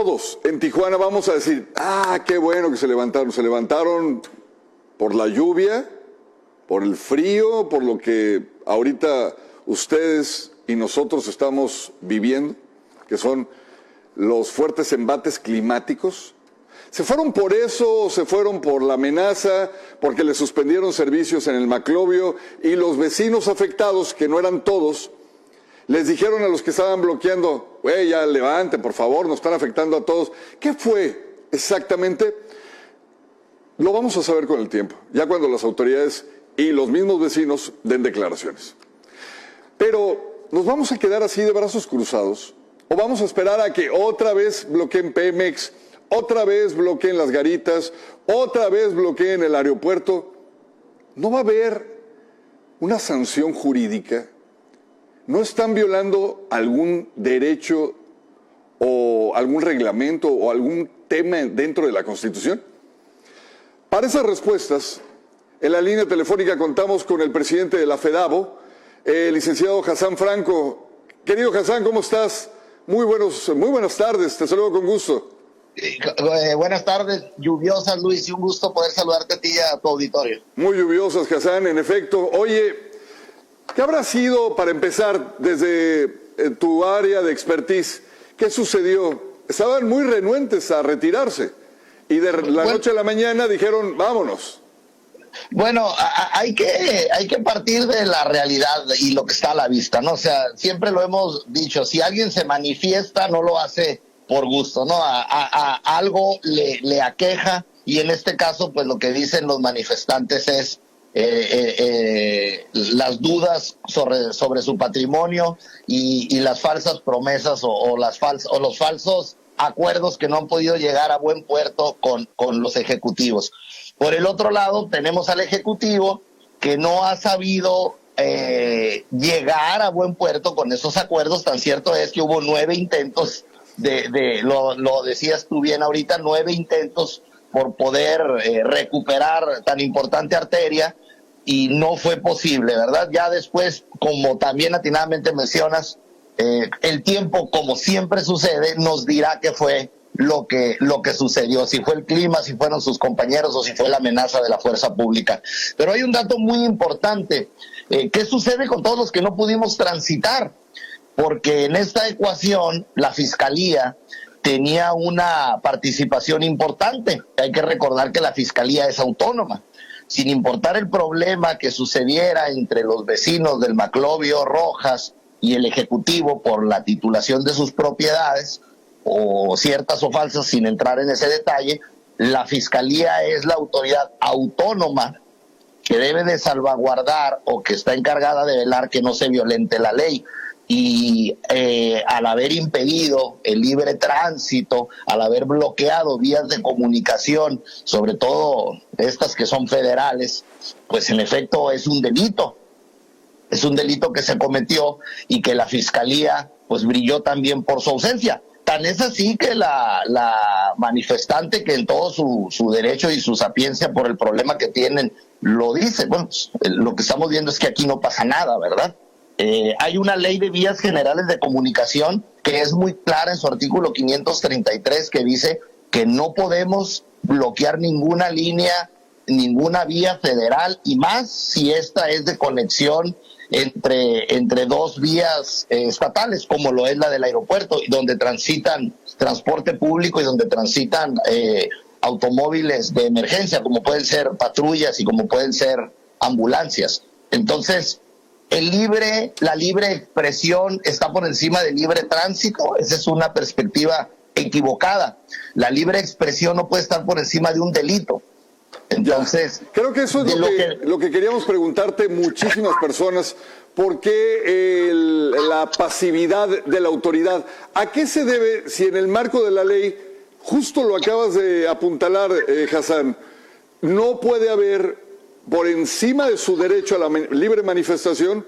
todos en Tijuana vamos a decir, qué bueno que se levantaron. Se levantaron por la lluvia, por el frío, por lo que ahorita ustedes y nosotros estamos viviendo, que son los fuertes embates climáticos. ¿Se fueron por eso o se fueron por la amenaza, porque le suspendieron servicios en el Maclovio y los vecinos afectados, que no eran todos, les dijeron a los que estaban bloqueando, ya levanten, por favor, nos están afectando a todos? ¿Qué fue exactamente? Lo vamos a saber con el tiempo, ya cuando las autoridades y los mismos vecinos den declaraciones. Pero, ¿nos vamos a quedar así de brazos cruzados? ¿O vamos a esperar a que otra vez bloqueen Pemex, otra vez bloqueen las garitas, otra vez bloqueen el aeropuerto? ¿No va a haber una sanción jurídica? ¿No están violando algún derecho o algún reglamento o algún tema dentro de la Constitución? Para esas respuestas, en la línea telefónica contamos con el presidente de la FEDABO, el licenciado Hassán Franco. Querido Hassán, ¿cómo estás? Muy buenas tardes, te saludo con gusto. Buenas tardes, lluviosas, Luis, y un gusto poder saludarte a ti y a tu auditorio. Muy lluviosas, Hassán, en efecto. Oye, ¿qué habrá sido, para empezar, desde tu área de expertise? ¿Qué sucedió? Estaban muy renuentes a retirarse y de la noche a la mañana dijeron, vámonos. Bueno, hay que partir de la realidad y lo que está a la vista, ¿no? O sea, siempre lo hemos dicho, si alguien se manifiesta, no lo hace por gusto, ¿no? A algo le aqueja, y en este caso, pues lo que dicen los manifestantes es las dudas sobre su patrimonio y las falsas promesas o los falsos acuerdos que no han podido llegar a buen puerto con los ejecutivos. Por el otro lado, tenemos al Ejecutivo que no ha sabido llegar a buen puerto con esos acuerdos. Tan cierto es que hubo 9 intentos lo decías tú bien ahorita, 9 intentos por poder recuperar tan importante arteria, y no fue posible, ¿verdad? Ya después, como también atinadamente mencionas, el tiempo, como siempre sucede, nos dirá qué fue lo que sucedió, si fue el clima, si fueron sus compañeros o si fue la amenaza de la fuerza pública. Pero hay un dato muy importante. ¿Qué sucede con todos los que no pudimos transitar? Porque en esta ecuación la Fiscalía tenía una participación importante. Hay que recordar que la Fiscalía es autónoma. Sin importar el problema que sucediera entre los vecinos del Maclovio, Rojas y el Ejecutivo por la titulación de sus propiedades, o ciertas o falsas, sin entrar en ese detalle, la Fiscalía es la autoridad autónoma que debe de salvaguardar o que está encargada de velar que no se violente la ley. Y al haber impedido el libre tránsito, al haber bloqueado vías de comunicación, sobre todo estas que son federales, pues en efecto es un delito. Es un delito que se cometió y que la Fiscalía pues brilló también por su ausencia. Tan es así que la manifestante, que en todo su derecho y su sapiencia por el problema que tienen, lo dice. Bueno, pues, lo que estamos viendo es que aquí no pasa nada, ¿verdad? Hay una ley de vías generales de comunicación que es muy clara en su artículo 533, que dice que no podemos bloquear ninguna línea, ninguna vía federal, y más si esta es de conexión entre dos vías estatales, como lo es la del aeropuerto, donde transitan transporte público y donde transitan automóviles de emergencia, como pueden ser patrullas y como pueden ser ambulancias. Entonces, la libre expresión está por encima del libre tránsito. Esa es una perspectiva equivocada. La libre expresión no puede estar por encima de un delito. Entonces, creo que eso es lo que queríamos preguntarte muchísimas personas. ¿Por qué la pasividad de la autoridad? ¿A qué se debe si en el marco de la ley, justo lo acabas de apuntalar, Hassán, no puede haber por encima de su derecho a la libre manifestación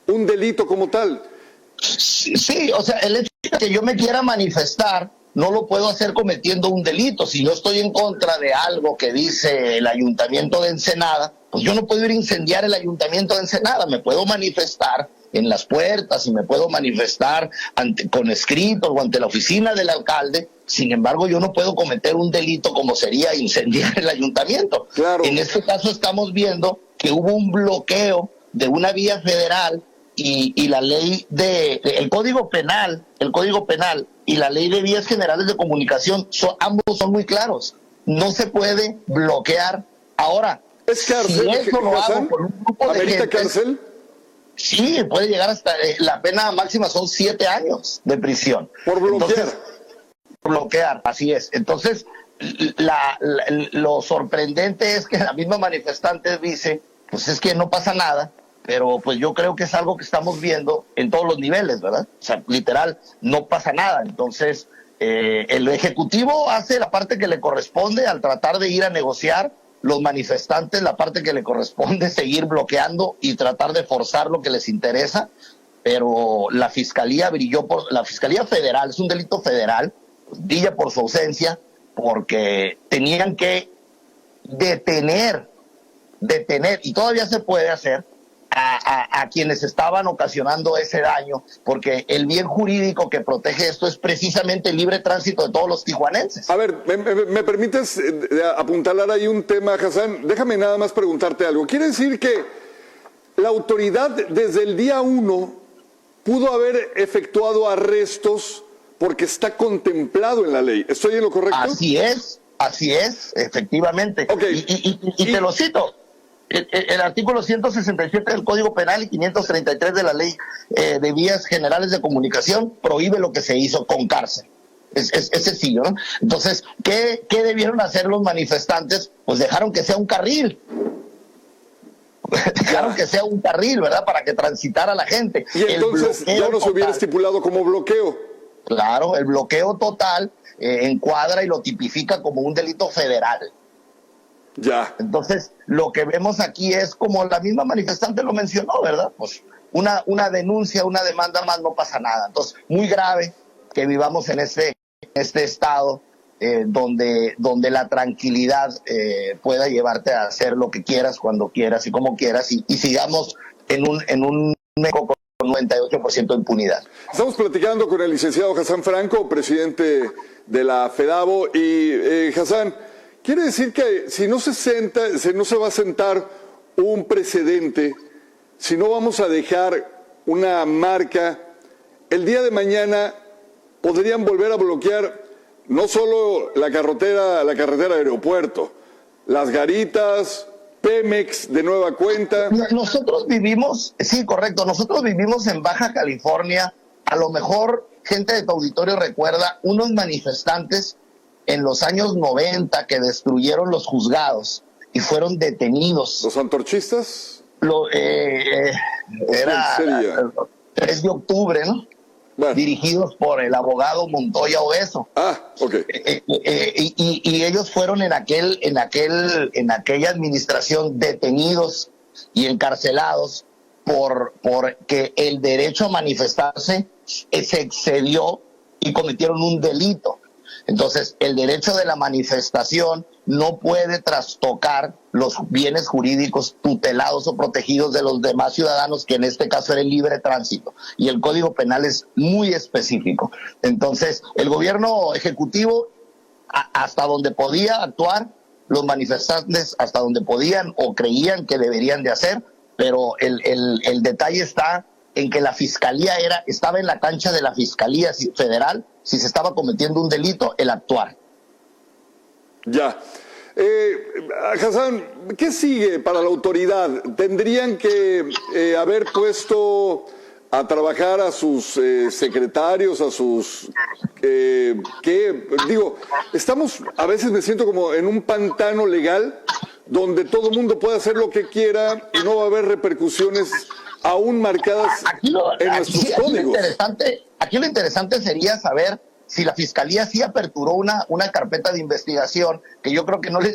un delito como tal? Sí, o sea, el hecho de que yo me quiera manifestar no lo puedo hacer cometiendo un delito. Si yo estoy en contra de algo que dice el Ayuntamiento de Ensenada, pues yo no puedo ir a incendiar el Ayuntamiento de Ensenada. Me puedo manifestar en las puertas y me puedo manifestar con escritos o ante la oficina del alcalde, Sin embargo, yo no puedo cometer un delito como sería incendiar el ayuntamiento. Claro. En este caso estamos viendo que hubo un bloqueo de una vía federal y la ley el Código Penal y la ley de vías generales de comunicación, ambos son muy claros. No se puede bloquear. Ahora, ¿es cárcel? si eso lo hago por un grupo de gente, cárcel? Sí, puede llegar hasta, la pena máxima son 7 años de prisión. Por bloquear. Entonces, bloquear, así es. Entonces, lo sorprendente es que la misma manifestante dice, pues es que no pasa nada, pero pues yo creo que es algo que estamos viendo en todos los niveles, ¿verdad? O sea, literal, no pasa nada. Entonces, el Ejecutivo hace la parte que le corresponde al tratar de ir a negociar, los manifestantes la parte que le corresponde, seguir bloqueando y tratar de forzar lo que les interesa, pero la Fiscalía la Fiscalía Federal, es un delito federal, brilla por su ausencia, porque tenían que detener, y todavía se puede hacer, a quienes estaban ocasionando ese daño, porque el bien jurídico que protege esto es precisamente el libre tránsito de todos los tijuanenses. A ver, ¿me permites apuntalar ahí un tema, Hassan? Déjame nada más preguntarte algo. ¿Quiere decir que la autoridad desde el día 1 pudo haber efectuado arrestos porque está contemplado en la ley? ¿Estoy en lo correcto? Así es, efectivamente. Okay. Y te lo cito. El artículo 167 del Código Penal y 533 de la Ley de Vías Generales de Comunicación prohíbe lo que se hizo con cárcel. Es sencillo, ¿no? Entonces, ¿qué debieron hacer los manifestantes? Pues dejaron que sea un carril. Dejaron que sea un carril, ¿verdad? Para que transitara la gente. Y entonces ya no se hubiera estipulado como bloqueo. Claro, el bloqueo total encuadra y lo tipifica como un delito federal. Ya. Entonces, lo que vemos aquí es, como la misma manifestante lo mencionó, ¿verdad? Pues una denuncia, una demanda más, no pasa nada. Entonces, muy grave que vivamos en este estado donde la tranquilidad pueda llevarte a hacer lo que quieras, cuando quieras y como quieras, y sigamos en un México con 98% de impunidad. Estamos platicando con el licenciado Hassan Franco, presidente de la FEDAVO, y Hassan, quiere decir que si no se va a sentar un precedente, si no vamos a dejar una marca, el día de mañana podrían volver a bloquear no solo la carretera aeropuerto, las garitas, Pemex de nueva cuenta. Nosotros vivimos, sí, correcto, nosotros vivimos en Baja California. A lo mejor gente de tu auditorio recuerda unos manifestantes en los años 90 que destruyeron los juzgados y fueron detenidos. ¿Los antorchistas? Era el 3 de octubre, ¿no? Bueno. Dirigidos por el abogado Montoya Obeso. Ah, ok. Y ellos fueron en aquella administración detenidos y encarcelados porque el derecho a manifestarse se excedió y cometieron un delito. Entonces, el derecho de la manifestación no puede trastocar los bienes jurídicos tutelados o protegidos de los demás ciudadanos, que en este caso era el libre tránsito. Y el Código Penal es muy específico. Entonces, el gobierno ejecutivo, hasta donde podía actuar, los manifestantes hasta donde podían o creían que deberían de hacer, pero el detalle está en que la fiscalía estaba en la cancha de la Fiscalía Federal, si se estaba cometiendo un delito, el actuar. Ya. Hassan, ¿qué sigue para la autoridad? ¿Tendrían que haber puesto a trabajar a sus secretarios, a sus... estamos, a veces me siento como en un pantano legal donde todo el mundo puede hacer lo que quiera y no va a haber repercusiones aún marcadas en nuestros códigos. Aquí lo interesante sería saber si la Fiscalía sí aperturó una carpeta de investigación, que yo creo que no se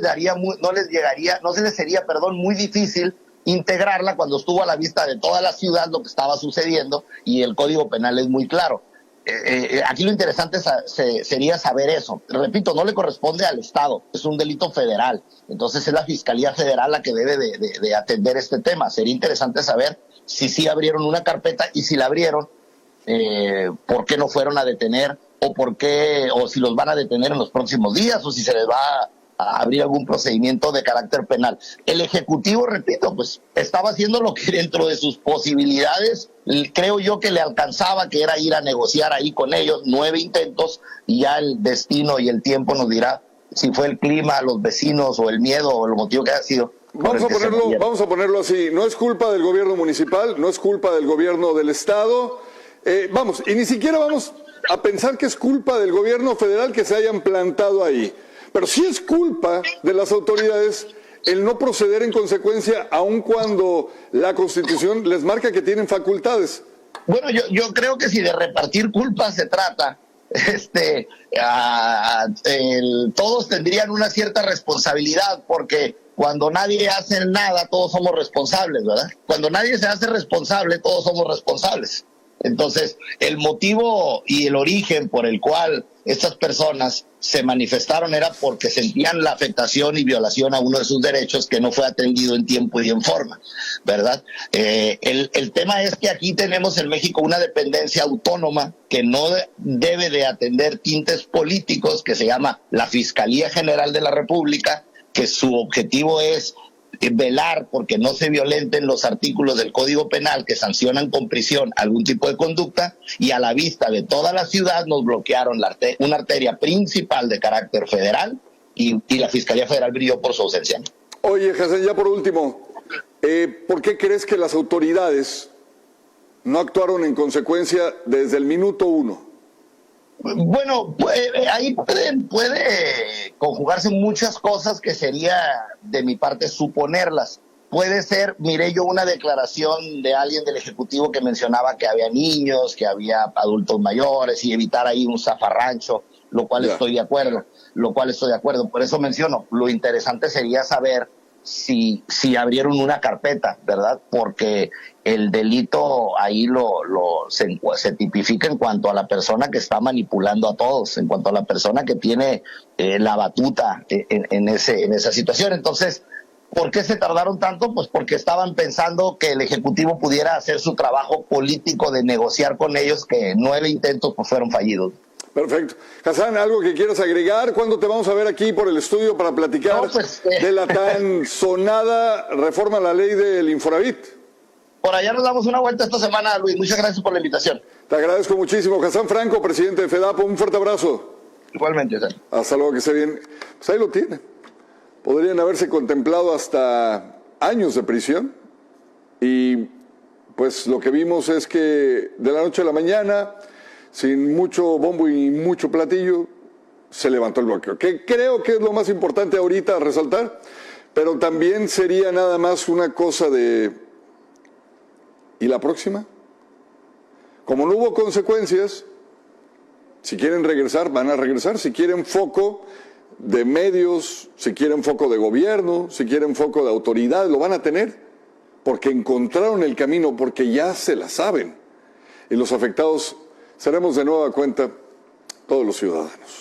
les sería muy difícil integrarla cuando estuvo a la vista de toda la ciudad lo que estaba sucediendo, y el Código Penal es muy claro. Aquí lo interesante sería saber eso. Repito, no le corresponde al Estado, es un delito federal. Entonces es la Fiscalía Federal la que debe de atender este tema. Sería interesante saber si sí abrieron una carpeta, y si la abrieron, ¿por qué no fueron a detener o por qué, o si los van a detener en los próximos días, o si se les va a abrir algún procedimiento de carácter penal. El Ejecutivo, repito, pues estaba haciendo lo que dentro de sus posibilidades, creo yo que le alcanzaba, que era ir a negociar ahí con ellos, 9 intentos, y ya el destino y el tiempo nos dirá si fue el clima, los vecinos, o el miedo, o el motivo que haya sido. Vamos a ponerlo así, no es culpa del gobierno municipal, no es culpa del gobierno del estado, y ni siquiera vamos a pensar que es culpa del gobierno federal que se hayan plantado ahí. Pero sí es culpa de las autoridades el no proceder en consecuencia, aun cuando la Constitución les marca que tienen facultades. Bueno, yo creo que si de repartir culpas se trata, todos tendrían una cierta responsabilidad, porque cuando nadie hace nada, todos somos responsables, ¿verdad? Cuando nadie se hace responsable, todos somos responsables. Entonces, el motivo y el origen por el cual estas personas se manifestaron era porque sentían la afectación y violación a uno de sus derechos que no fue atendido en tiempo y en forma, ¿verdad? El tema es que aquí tenemos en México una dependencia autónoma que no debe de atender tintes políticos, que se llama la Fiscalía General de la República, que su objetivo es velar porque no se violenten los artículos del Código Penal que sancionan con prisión algún tipo de conducta, y a la vista de toda la ciudad nos bloquearon una arteria principal de carácter federal, y la Fiscalía Federal brilló por su ausencia. Oye, Hassan, ya por último, ¿por qué crees que las autoridades no actuaron en consecuencia desde el minuto 1? Bueno, ahí puede conjugarse muchas cosas que sería de mi parte suponerlas. Puede ser, miré yo una declaración de alguien del Ejecutivo que mencionaba que había niños, que había adultos mayores, y evitar ahí un zafarrancho, lo cual estoy de acuerdo, Por eso menciono, lo interesante sería saber si abrieron una carpeta, ¿verdad? Porque el delito ahí se tipifica en cuanto a la persona que está manipulando a todos, en cuanto a la persona que tiene la batuta en esa situación. Entonces, ¿por qué se tardaron tanto? Pues porque estaban pensando que el Ejecutivo pudiera hacer su trabajo político de negociar con ellos, que 9 intentos pues fueron fallidos. Perfecto. Hassan, ¿algo que quieras agregar? ¿Cuándo te vamos a ver aquí por el estudio para platicar de la tan sonada reforma a la ley del Infonavit? Por allá nos damos una vuelta esta semana, Luis. Muchas gracias por la invitación. Te agradezco muchísimo. Hassan Franco, presidente de FEDAPO, un fuerte abrazo. Igualmente, Hassan. Hasta luego, que esté bien. Pues ahí lo tiene. Podrían haberse contemplado hasta años de prisión, y pues lo que vimos es que de la noche a la mañana, sin mucho bombo y mucho platillo, se levantó el bloqueo, que creo que es lo más importante ahorita a resaltar, pero también sería nada más una cosa de... ¿y la próxima? Como no hubo consecuencias, si quieren regresar, van a regresar. Si quieren foco de medios, si quieren foco de gobierno, si quieren foco de autoridad, lo van a tener, porque encontraron el camino, porque ya se la saben. Y los afectados seremos de nueva cuenta todos los ciudadanos.